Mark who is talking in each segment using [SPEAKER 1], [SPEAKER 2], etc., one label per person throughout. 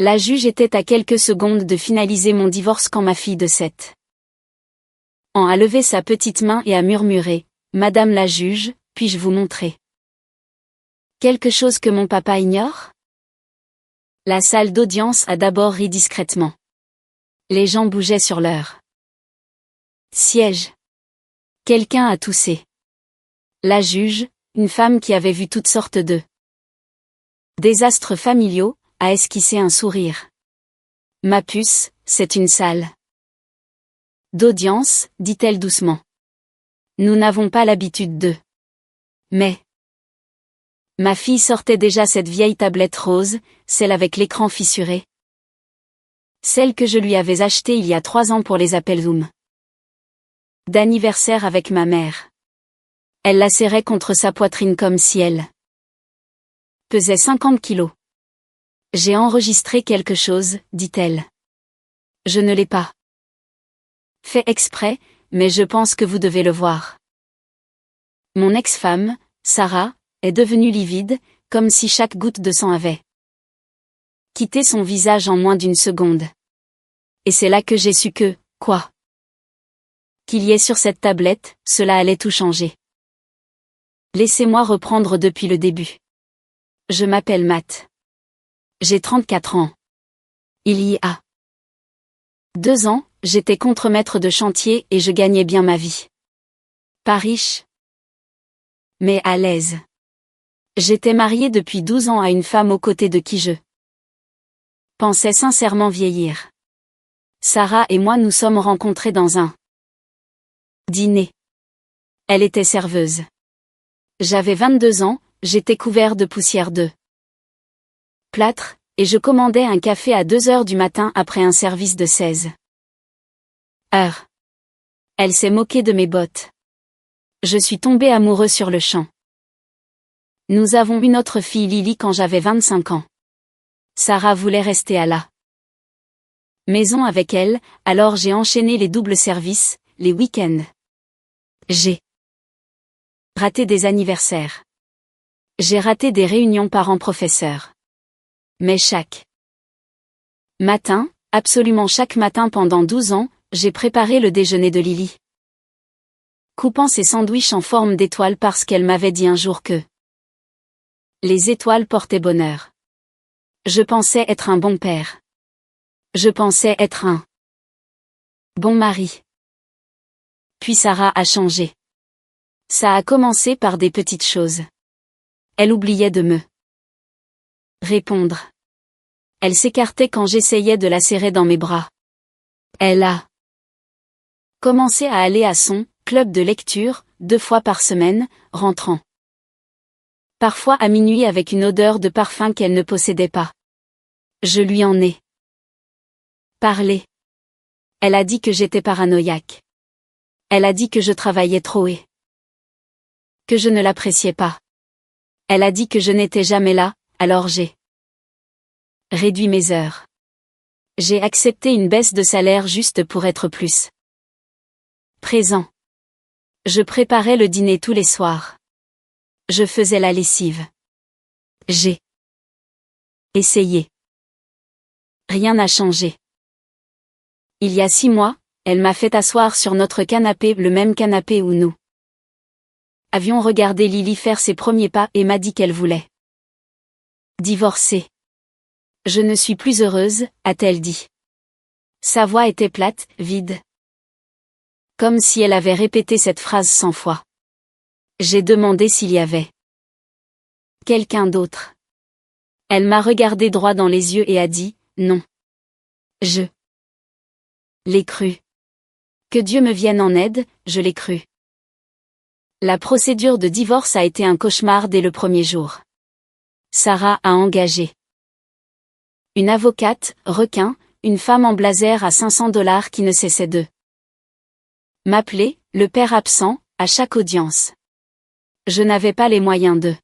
[SPEAKER 1] La juge était à quelques secondes de finaliser mon divorce quand ma fille de 7 ans a levé sa petite main et a murmuré « Madame la juge, puis-je vous montrer quelque chose que mon papa ignore ?» La salle d'audience a d'abord ri discrètement. Les gens bougeaient sur leur siège. Quelqu'un a toussé. La juge, une femme qui avait vu toutes sortes de désastres familiaux, a esquissé un sourire. Ma puce, c'est une salle d'audience, dit-elle doucement. Nous n'avons pas l'habitude de. Mais. Ma fille sortait déjà cette vieille tablette rose, celle avec l'écran fissuré. Celle que je lui avais achetée il y a 3 ans pour les appels Zoom d'anniversaire avec ma mère. Elle la serrait contre sa poitrine comme si elle pesait 50 kilos. J'ai enregistré quelque chose, dit-elle. Je ne l'ai pas fait exprès, mais je pense que vous devez le voir. Mon ex-femme, Sarah, est devenue livide, comme si chaque goutte de sang avait quitté son visage en moins d'1 seconde. Et c'est là que j'ai su que, quoi qu'il y ait sur cette tablette, cela allait tout changer. Laissez-moi reprendre depuis le début. Je m'appelle Matt. J'ai 34 ans. Il y a 2 ans, j'étais contremaître de chantier et je gagnais bien ma vie. Pas riche, mais à l'aise. J'étais mariée depuis 12 ans à une femme aux côtés de qui je pensais sincèrement vieillir. Sarah et moi nous sommes rencontrés dans un dîner. Elle était serveuse. J'avais 22 ans, j'étais couvert de poussière de plâtre, et je commandais un café à 2 heures du matin après un service de 16 heures. Elle s'est moquée de mes bottes. Je suis tombé amoureux sur le champ. Nous avons eu notre fille Lily quand j'avais 25 ans. Sarah voulait rester à la maison avec elle, alors j'ai enchaîné les doubles services, les week-ends. J'ai raté des anniversaires. J'ai raté des réunions parents-professeurs. Mais chaque matin, absolument chaque matin pendant 12 ans, j'ai préparé le déjeuner de Lily. Coupant ses sandwichs en forme d'étoile parce qu'elle m'avait dit un jour que les étoiles portaient bonheur. Je pensais être un bon père. Je pensais être un bon mari. Puis Sarah a changé. Ça a commencé par des petites choses. Elle oubliait de me répondre. Elle s'écartait quand j'essayais de la serrer dans mes bras. Elle a commencé à aller à son club de lecture, 2 fois par semaine, rentrant parfois à minuit avec une odeur de parfum qu'elle ne possédait pas. Je lui en ai parlé. Elle a dit que j'étais paranoïaque. Elle a dit que je travaillais trop et que je ne l'appréciais pas. Elle a dit que je n'étais jamais là, alors j'ai réduit mes heures. J'ai accepté une baisse de salaire juste pour être plus présent. Je préparais le dîner tous les soirs. Je faisais la lessive. J'ai essayé. Rien n'a changé. Il y a 6 mois, elle m'a fait asseoir sur notre canapé, le même canapé où nous avions regardé Lily faire ses premiers pas et m'a dit qu'elle voulait divorcer. Je ne suis plus heureuse, a-t-elle dit. Sa voix était plate, vide. Comme si elle avait répété cette phrase 100 fois. J'ai demandé s'il y avait quelqu'un d'autre. Elle m'a regardé droit dans les yeux et a dit, non. Je l'ai cru. Que Dieu me vienne en aide, je l'ai cru. La procédure de divorce a été un cauchemar dès le premier jour. Sarah a engagé une avocate, requin, une femme en blazer à $500 qui ne cessait de m'appeler, le père absent, à chaque audience. Je n'avais pas les moyens de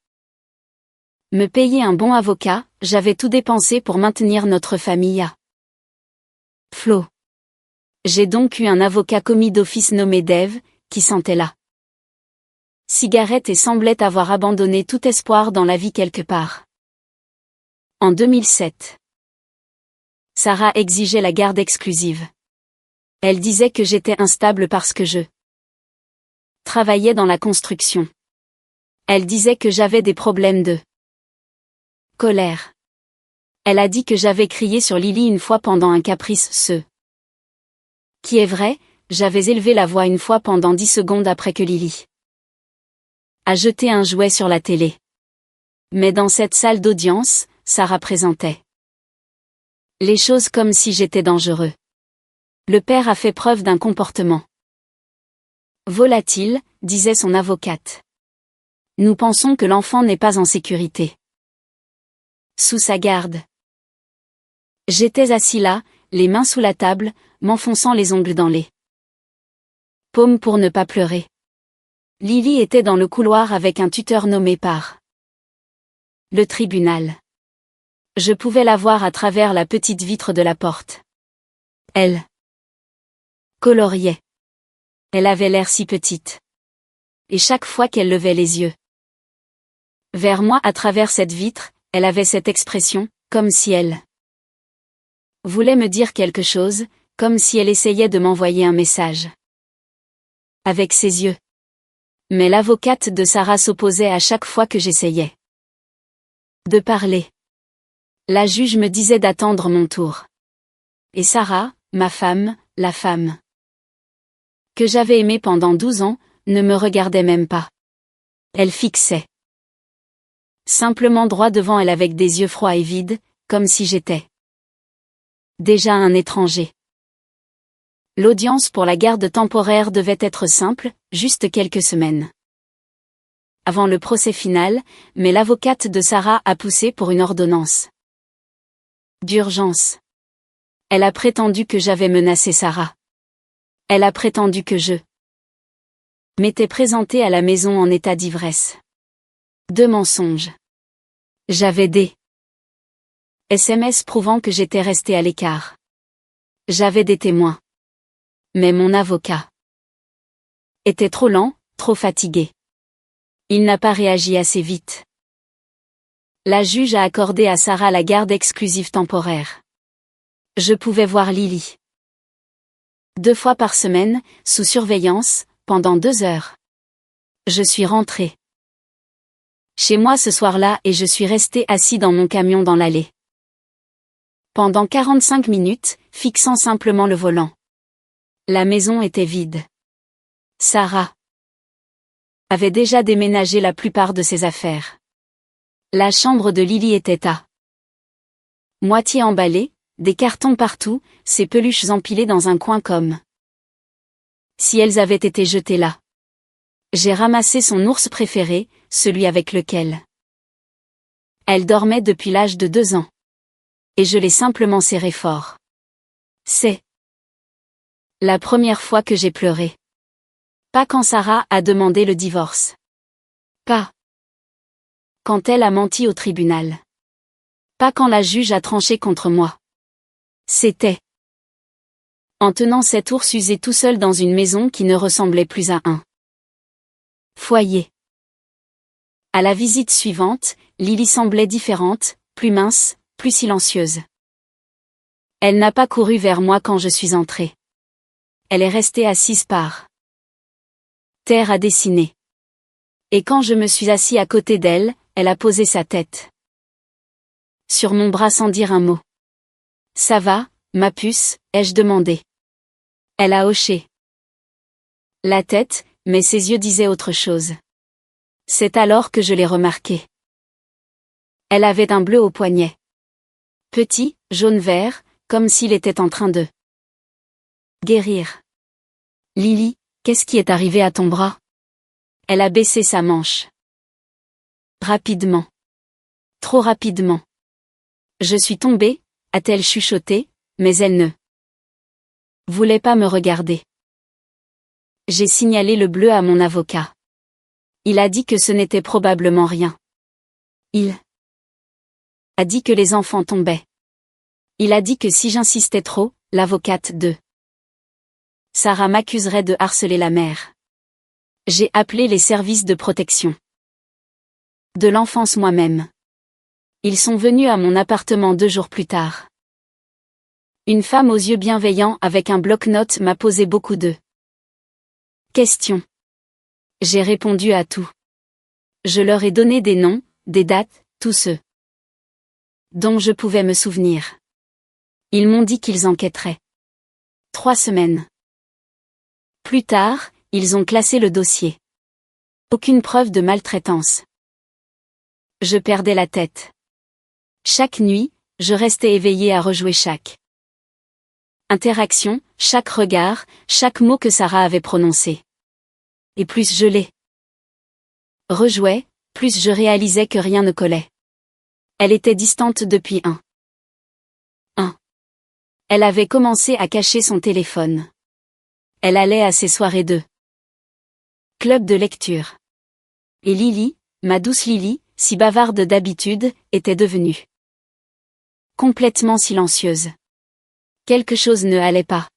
[SPEAKER 1] me payer un bon avocat, j'avais tout dépensé pour maintenir notre famille à flot. J'ai donc eu un avocat commis d'office nommé Dave, qui sentait la cigarette et semblait avoir abandonné tout espoir dans la vie quelque part. En 2007. Sarah exigeait la garde exclusive. Elle disait que j'étais instable parce que je travaillais dans la construction. Elle disait que j'avais des problèmes de colère. Elle a dit que j'avais crié sur Lily une fois pendant un caprice, ce qui est vrai, j'avais élevé la voix une fois pendant 10 secondes après que Lily a jeté un jouet sur la télé. Mais dans cette salle d'audience, Sarah présentait les choses comme si j'étais dangereux. Le père a fait preuve d'un comportement volatile, disait son avocate. Nous pensons que l'enfant n'est pas en sécurité sous sa garde. J'étais assis là, les mains sous la table, m'enfonçant les ongles dans les paumes pour ne pas pleurer. Lily était dans le couloir avec un tuteur nommé par le tribunal. Je pouvais la voir à travers la petite vitre de la porte. Elle coloriait. Elle avait l'air si petite. Et chaque fois qu'elle levait les yeux vers moi à travers cette vitre, elle avait cette expression, comme si elle voulait me dire quelque chose, comme si elle essayait de m'envoyer un message avec ses yeux. Mais l'avocate de Sarah s'opposait à chaque fois que j'essayais de parler. La juge me disait d'attendre mon tour. Et Sarah, ma femme, la femme que j'avais aimée pendant 12 ans, ne me regardait même pas. Elle fixait simplement droit devant elle avec des yeux froids et vides, comme si j'étais déjà un étranger. L'audience pour la garde temporaire devait être simple, juste quelques semaines avant le procès final, mais l'avocate de Sarah a poussé pour une ordonnance d'urgence. Elle a prétendu que j'avais menacé Sarah. Elle a prétendu que je m'étais présenté à la maison en état d'ivresse. 2 mensonges. J'avais des SMS prouvant que j'étais resté à l'écart. J'avais des témoins. Mais mon avocat était trop lent, trop fatigué. Il n'a pas réagi assez vite. La juge a accordé à Sarah la garde exclusive temporaire. Je pouvais voir Lily 2 fois par semaine, sous surveillance, pendant 2 heures. Je suis rentré chez moi ce soir-là et je suis resté assis dans mon camion dans l'allée pendant 45 minutes, fixant simplement le volant. La maison était vide. Sarah avait déjà déménagé la plupart de ses affaires. La chambre de Lily était à moitié emballée, des cartons partout, ses peluches empilées dans un coin comme si elles avaient été jetées là. J'ai ramassé son ours préféré, celui avec lequel elle dormait depuis l'âge de 2 ans. Et je l'ai simplement serré fort. C'est la première fois que j'ai pleuré. Pas quand Sarah a demandé le divorce. Pas quand elle a menti au tribunal. Pas quand la juge a tranché contre moi. C'était en tenant cet ours usé tout seul dans une maison qui ne ressemblait plus à un foyer. À la visite suivante, Lily semblait différente, plus mince, plus silencieuse. Elle n'a pas couru vers moi quand je suis entrée. Elle est restée assise par terre à dessiner. Et quand je me suis assis à côté d'elle, elle a posé sa tête sur mon bras sans dire un mot. Ça va, ma puce, ai-je demandé. Elle a hoché la tête, mais ses yeux disaient autre chose. C'est alors que je l'ai remarqué. Elle avait un bleu au poignet. Petit, jaune-vert, comme s'il était en train de guérir. Lily, qu'est-ce qui est arrivé à ton bras? Elle a baissé sa manche. Rapidement. Trop rapidement. Je suis tombée, a-t-elle chuchoté, mais elle ne voulait pas me regarder. J'ai signalé le bleu à mon avocat. Il a dit que ce n'était probablement rien. Il a dit que les enfants tombaient. Il a dit que si j'insistais trop, l'avocate de Sarah m'accuserait de harceler la mère. J'ai appelé les services de protection de l'enfance moi-même. Ils sont venus à mon appartement 2 jours plus tard. Une femme aux yeux bienveillants avec un bloc-notes m'a posé beaucoup de questions. J'ai répondu à tout. Je leur ai donné des noms, des dates, tous ceux dont je pouvais me souvenir. Ils m'ont dit qu'ils enquêteraient. 3 semaines plus tard, ils ont classé le dossier. Aucune preuve de maltraitance. Je perdais la tête. Chaque nuit, je restais éveillée à rejouer chaque interaction, chaque regard, chaque mot que Sarah avait prononcé. Et plus je les rejouais, plus je réalisais que rien ne collait. Elle était distante depuis un. Elle avait commencé à cacher son téléphone. Elle allait à ses soirées de club de lecture. Et Lily, ma douce Lily, si bavarde d'habitude, était devenue complètement silencieuse. Quelque chose ne allait pas.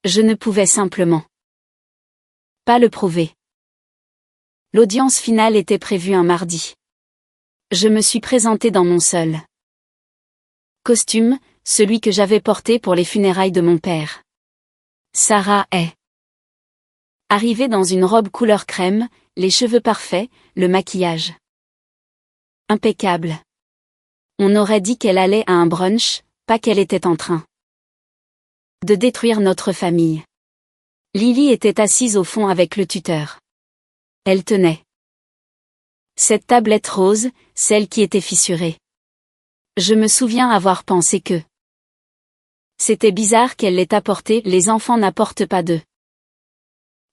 [SPEAKER 1] Je ne pouvais simplement pas le prouver. L'audience finale était prévue un mardi. Je me suis présentée dans mon seul costume, celui que j'avais porté pour les funérailles de mon père. Sarah est arrivée dans une robe couleur crème, les cheveux parfaits, le maquillage impeccable. On aurait dit qu'elle allait à un brunch, pas qu'elle était en train de détruire notre famille. Lily était assise au fond avec le tuteur. Elle tenait cette tablette rose, celle qui était fissurée. Je me souviens avoir pensé que c'était bizarre qu'elle l'ait apportée, les enfants n'apportent pas de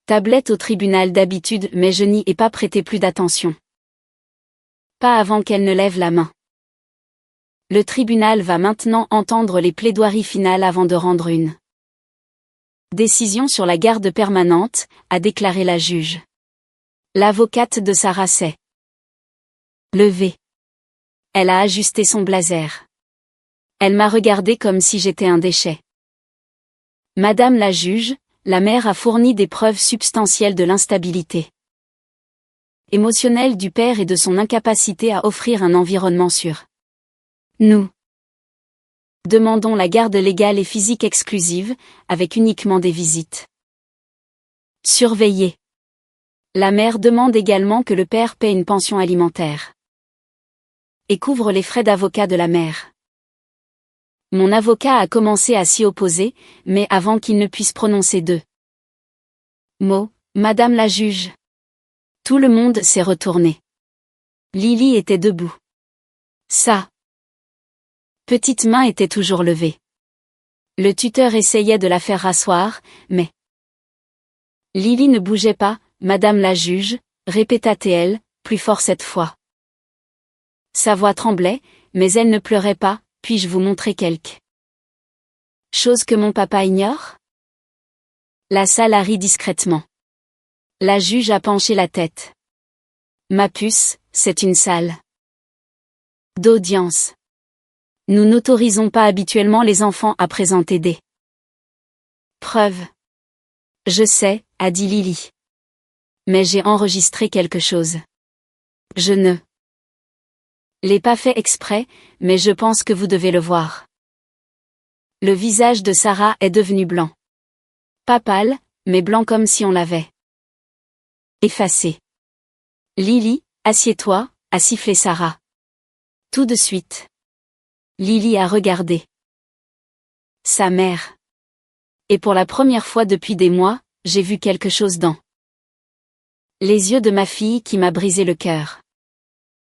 [SPEAKER 1] tablette au tribunal d'habitude, mais je n'y ai pas prêté plus d'attention. Pas avant qu'elle ne lève la main. Le tribunal va maintenant entendre les plaidoiries finales avant de rendre une décision sur la garde permanente, a déclaré la juge. L'avocate de Sarah s'est levée. Elle a ajusté son blazer. Elle m'a regardé comme si j'étais un déchet. Madame la juge, la mère a fourni des preuves substantielles de l'instabilité émotionnelle du père et de son incapacité à offrir un environnement sûr. Nous demandons la garde légale et physique exclusive, avec uniquement des visites surveillées. La mère demande également que le père paie une pension alimentaire et couvre les frais d'avocat de la mère. Mon avocat a commencé à s'y opposer, mais avant qu'il ne puisse prononcer deux mots, Madame la juge. Tout le monde s'est retourné. Lily était debout. Sa petite main était toujours levée. Le tuteur essayait de la faire rasseoir, mais Lily ne bougeait pas. Madame la juge, répéta-t-elle, plus fort cette fois. Sa voix tremblait, mais elle ne pleurait pas. Puis-je vous montrer quelque chose que mon papa ignore? La salle a ri discrètement. La juge a penché la tête. Ma puce, c'est une salle d'audience. Nous n'autorisons pas habituellement les enfants à présenter des preuves. Je sais, a dit Lily. Mais j'ai enregistré quelque chose. Je ne l'ai pas fait exprès, mais je pense que vous devez le voir. Le visage de Sarah est devenu blanc. Pas pâle, mais blanc comme si on l'avait effacé. Lily, assieds-toi, a sifflé Sarah. Tout de suite. Lily a regardé sa mère. Et pour la première fois depuis des mois, j'ai vu quelque chose dans les yeux de ma fille qui m'a brisé le cœur.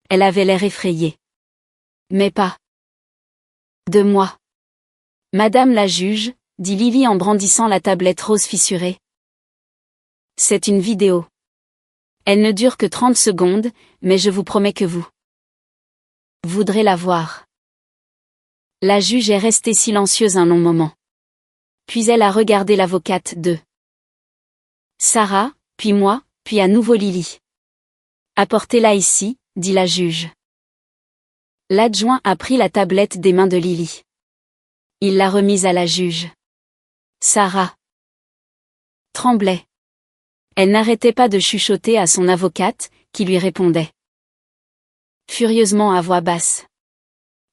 [SPEAKER 1] Elle avait l'air effrayée. Mais pas de moi. Madame la juge, dit Lily en brandissant la tablette rose fissurée. C'est une vidéo. Elle ne dure que 30 secondes, mais je vous promets que vous voudrez la voir. La juge est restée silencieuse un long moment. Puis elle a regardé l'avocate de Sarah, puis moi, puis à nouveau Lily. Apportez-la ici, dit la juge. L'adjoint a pris la tablette des mains de Lily. Il l'a remise à la juge. Sarah tremblait. Elle n'arrêtait pas de chuchoter à son avocate, qui lui répondait furieusement à voix basse.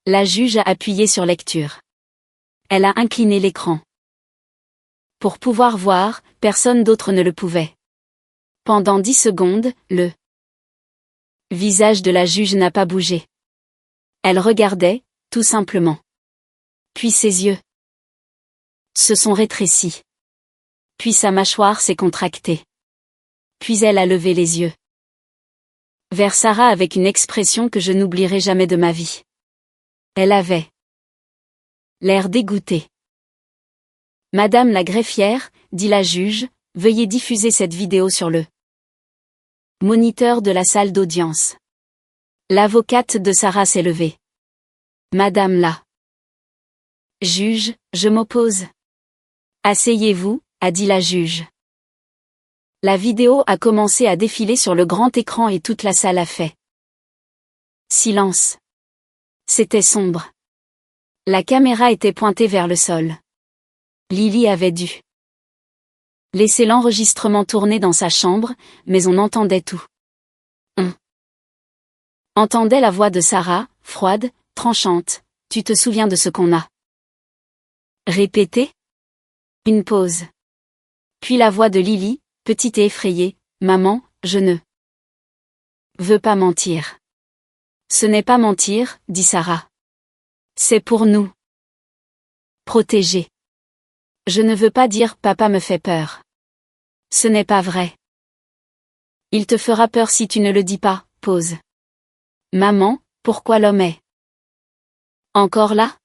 [SPEAKER 1] La juge a appuyé sur lecture. Elle a incliné l'écran. Pour pouvoir voir, personne d'autre ne le pouvait. Pendant 10 secondes, le visage de la juge n'a pas bougé. Elle regardait, tout simplement. Puis ses yeux se sont rétrécis. Puis sa mâchoire s'est contractée. Puis elle a levé les yeux vers Sarah avec une expression que je n'oublierai jamais de ma vie. Elle avait l'air dégoûté. Madame la greffière, dit la juge, veuillez diffuser cette vidéo sur le moniteur de la salle d'audience. L'avocate de Sarah s'est levée. Madame la juge, je m'oppose. Asseyez-vous, a dit la juge. La vidéo a commencé à défiler sur le grand écran et toute la salle a fait silence. C'était sombre. La caméra était pointée vers le sol. Lily avait dû laisser l'enregistrement tourner dans sa chambre, mais on entendait tout. On entendait la voix de Sarah, froide, tranchante. Tu te souviens de ce qu'on a répété? Une pause. Puis la voix de Lily, petite et effrayée. Maman, je ne veux pas mentir. Ce n'est pas mentir, dit Sarah. C'est pour nous protéger. Je ne veux pas dire papa me fait peur. Ce n'est pas vrai. Il te fera peur si tu ne le dis pas, pause. Maman, pourquoi l'homme est encore là?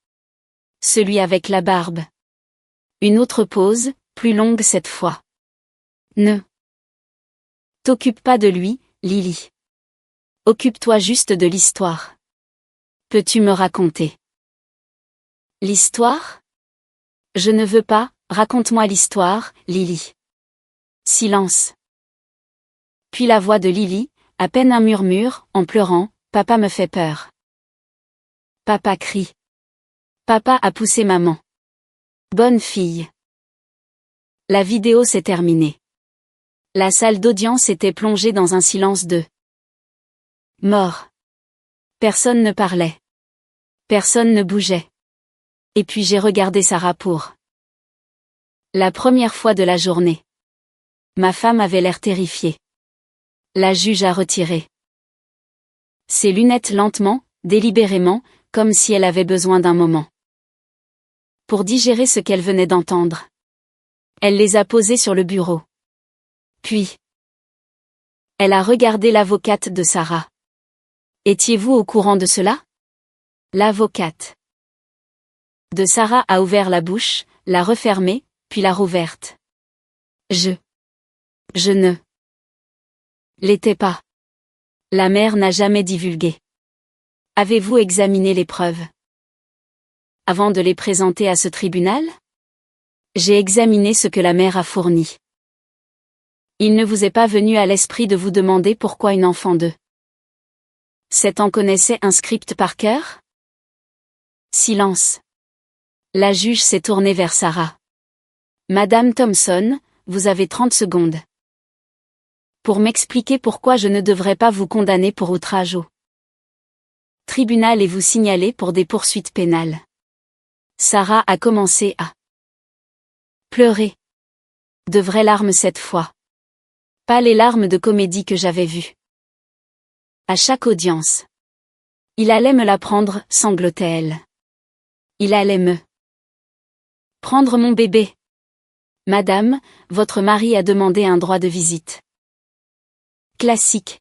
[SPEAKER 1] Celui avec la barbe. Une autre pause, plus longue cette fois. Ne t'occupe pas de lui, Lily. Occupe-toi juste de l'histoire. Peux-tu me raconter l'histoire? Je ne veux pas, raconte-moi l'histoire, Lily. Silence. Puis la voix de Lily, à peine un murmure, en pleurant, papa me fait peur. Papa crie. Papa a poussé maman. Bonne fille. La vidéo s'est terminée. La salle d'audience était plongée dans un silence de mort. Personne ne parlait. Personne ne bougeait. Et puis j'ai regardé Sarah pour la première fois de la journée. Ma femme avait l'air terrifiée. La juge a retiré ses lunettes lentement, délibérément, comme si elle avait besoin d'un moment pour digérer ce qu'elle venait d'entendre. Elle les a posées sur le bureau. Puis, elle a regardé l'avocate de Sarah. Étiez-vous au courant de cela? L'avocate de Sarah a ouvert la bouche, l'a refermée, puis l'a rouverte. Je ne l'étais pas. La mère n'a jamais divulgué. Avez-vous examiné les preuves avant de les présenter à ce tribunal? J'ai examiné ce que la mère a fourni. Il ne vous est pas venu à l'esprit de vous demander pourquoi une enfant de 7 ans connaissait un script par cœur? Silence. La juge s'est tournée vers Sarah. Madame Thompson, vous avez 30 secondes pour m'expliquer pourquoi je ne devrais pas vous condamner pour outrage au tribunal et vous signaler pour des poursuites pénales. Sarah a commencé à pleurer. De vraies larmes cette fois. Pas les larmes de comédie que j'avais vues. À chaque audience. Il allait me la prendre, sanglotait-elle. Il allait me prendre mon bébé. Madame, votre mari a demandé un droit de visite. Classique.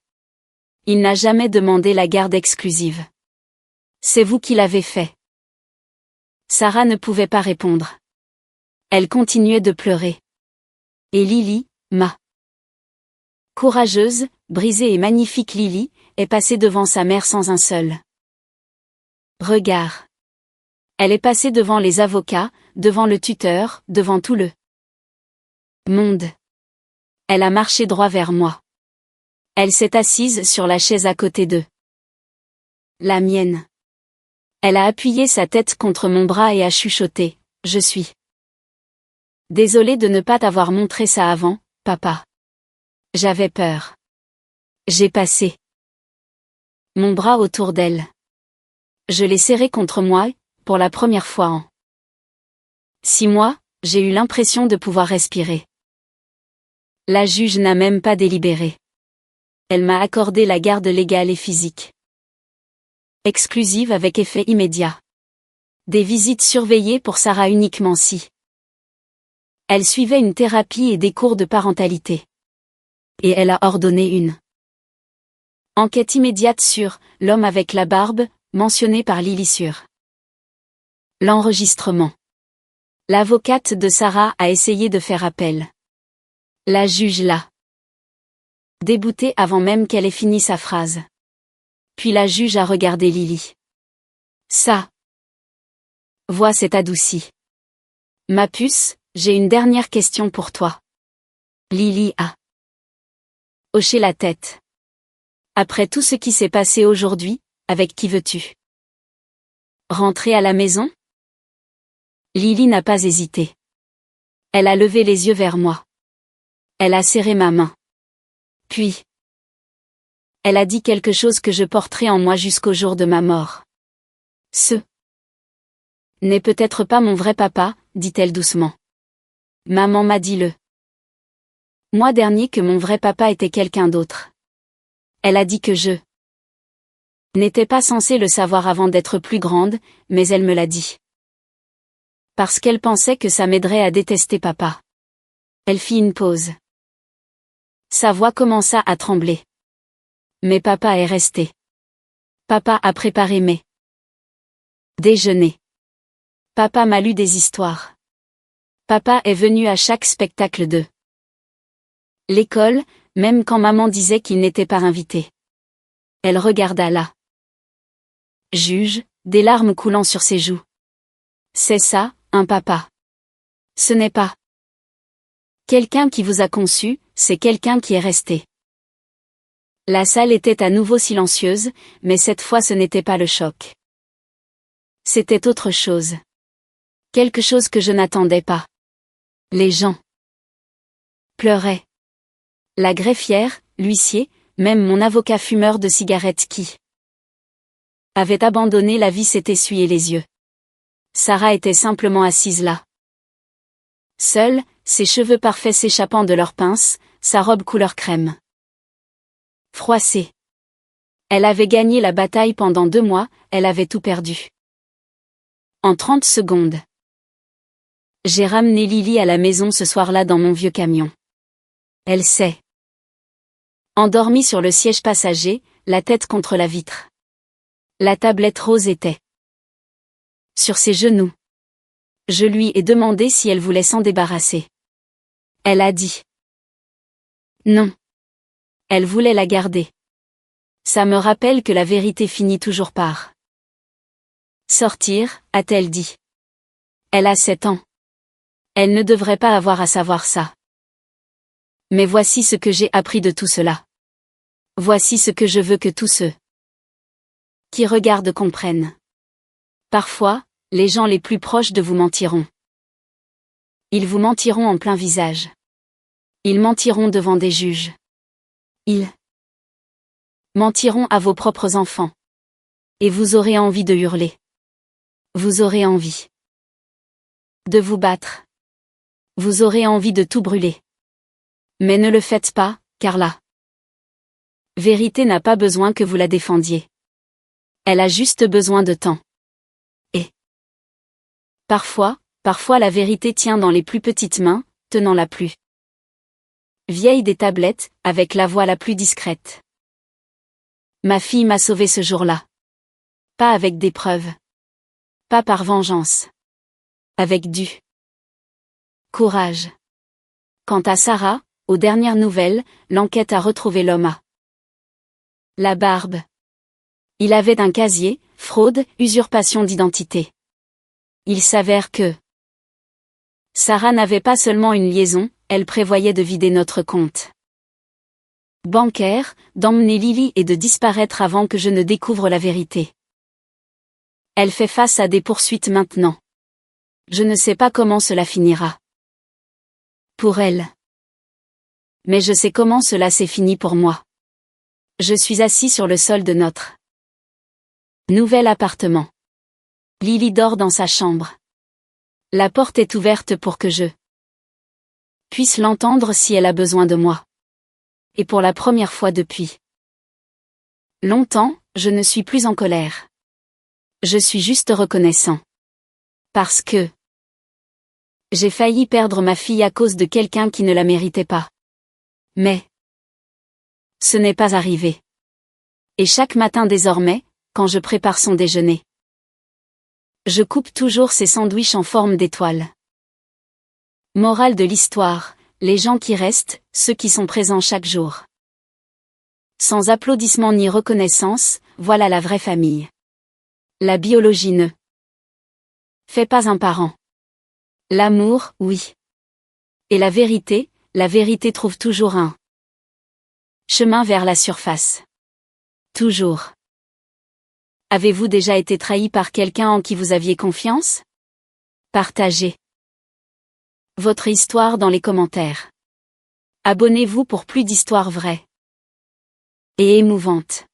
[SPEAKER 1] Il n'a jamais demandé la garde exclusive. C'est vous qui l'avez fait. Sarah ne pouvait pas répondre. Elle continuait de pleurer. Et Lily, ma courageuse, brisée et magnifique Lily, est passée devant sa mère sans un seul regard. Elle est passée devant les avocats, devant le tuteur, devant tout le monde. Elle a marché droit vers moi. Elle s'est assise sur la chaise à côté d'eux. La mienne. Elle a appuyé sa tête contre mon bras et a chuchoté. Je suis désolée de ne pas t'avoir montré ça avant, papa. J'avais peur. J'ai passé mon bras autour d'elle. Je l'ai serrée contre moi, pour la première fois en 6 mois, j'ai eu l'impression de pouvoir respirer. La juge n'a même pas délibéré. Elle m'a accordé la garde légale et physique. Exclusive avec effet immédiat. Des visites surveillées pour Sarah uniquement si elle suivait une thérapie et des cours de parentalité. Et elle a ordonné une enquête immédiate sur « l'homme avec la barbe », mentionné par Lily sur l'enregistrement. L'avocate de Sarah a essayé de faire appel. La juge l'a déboutée avant même qu'elle ait fini sa phrase. Puis la juge a regardé Lily. Sa voix s'est adoucie. Ma puce, j'ai une dernière question pour toi. Lily a hoché la tête. Après tout ce qui s'est passé aujourd'hui, avec qui veux-tu rentrer à la maison? Lily n'a pas hésité. Elle a levé les yeux vers moi. Elle a serré ma main. Puis, elle a dit quelque chose que je porterai en moi jusqu'au jour de ma mort. Ce n'est peut-être pas mon vrai papa, dit-elle doucement. Maman m'a dit le mois dernier que mon vrai papa était quelqu'un d'autre. Elle a dit que je n'étais pas censée le savoir avant d'être plus grande, mais elle me l'a dit. Parce qu'elle pensait que ça m'aiderait à détester papa. Elle fit une pause. Sa voix commença à trembler. Mais papa est resté. Papa a préparé mes déjeuners. Papa m'a lu des histoires. Papa est venu à chaque spectacle de l'école, même quand maman disait qu'il n'était pas invité. Elle regarda la juge, des larmes coulant sur ses joues. C'est ça, un papa. Ce n'est pas quelqu'un qui vous a conçu, c'est quelqu'un qui est resté. La salle était à nouveau silencieuse, mais cette fois ce n'était pas le choc. C'était autre chose. Quelque chose que je n'attendais pas. Les gens pleuraient. La greffière, l'huissier, même mon avocat fumeur de cigarettes qui avait abandonné la vie s'est essuyé les yeux. Sarah était simplement assise là. Seule, ses cheveux parfaits s'échappant de leurs pinces, sa robe couleur crème. Froissée. Elle avait gagné la bataille pendant 2 mois, elle avait tout perdu. En 30 secondes. J'ai ramené Lily à la maison ce soir-là dans mon vieux camion. Elle s'est endormie sur le siège passager, la tête contre la vitre. La tablette rose était sur ses genoux. Je lui ai demandé si elle voulait s'en débarrasser. Elle a dit non. Elle voulait la garder. Ça me rappelle que la vérité finit toujours par sortir, a-t-elle dit. Elle a 7 ans. Elle ne devrait pas avoir à savoir ça. Mais voici ce que j'ai appris de tout cela. Voici ce que je veux que tous ceux qui regardent comprennent. Parfois, les gens les plus proches de vous mentiront. Ils vous mentiront en plein visage. Ils mentiront devant des juges. Ils mentiront à vos propres enfants. Et vous aurez envie de hurler. Vous aurez envie de vous battre. Vous aurez envie de tout brûler. Mais ne le faites pas, car la vérité n'a pas besoin que vous la défendiez. Elle a juste besoin de temps. Et parfois la vérité tient dans les plus petites mains, tenant la plus vieille des tablettes, avec la voix la plus discrète. Ma fille m'a sauvée ce jour-là. Pas avec des preuves. Pas par vengeance. Avec du courage. Quant à Sarah, aux dernières nouvelles, l'enquête a retrouvé l'homme à la barbe. Il avait un casier, fraude, usurpation d'identité. Il s'avère que Sarah n'avait pas seulement une liaison, elle prévoyait de vider notre compte bancaire, d'emmener Lily et de disparaître avant que je ne découvre la vérité. Elle fait face à des poursuites maintenant. Je ne sais pas comment cela finira. Pour elle. Mais je sais comment cela s'est fini pour moi. Je suis assis sur le sol de notre nouvel appartement. Lily dort dans sa chambre. La porte est ouverte pour que je puisse l'entendre si elle a besoin de moi. Et pour la première fois depuis longtemps, je ne suis plus en colère. Je suis juste reconnaissant. Parce que j'ai failli perdre ma fille à cause de quelqu'un qui ne la méritait pas. Mais ce n'est pas arrivé. Et chaque matin désormais, quand je prépare son déjeuner, je coupe toujours ses sandwichs en forme d'étoile. Morale de l'histoire, les gens qui restent, ceux qui sont présents chaque jour. Sans applaudissements ni reconnaissance, voilà la vraie famille. La biologie ne fait pas un parent. L'amour, oui. Et la vérité trouve toujours un chemin vers la surface. Toujours. Avez-vous déjà été trahi par quelqu'un en qui vous aviez confiance? Partagez votre histoire dans les commentaires. Abonnez-vous pour plus d'histoires vraies et émouvantes.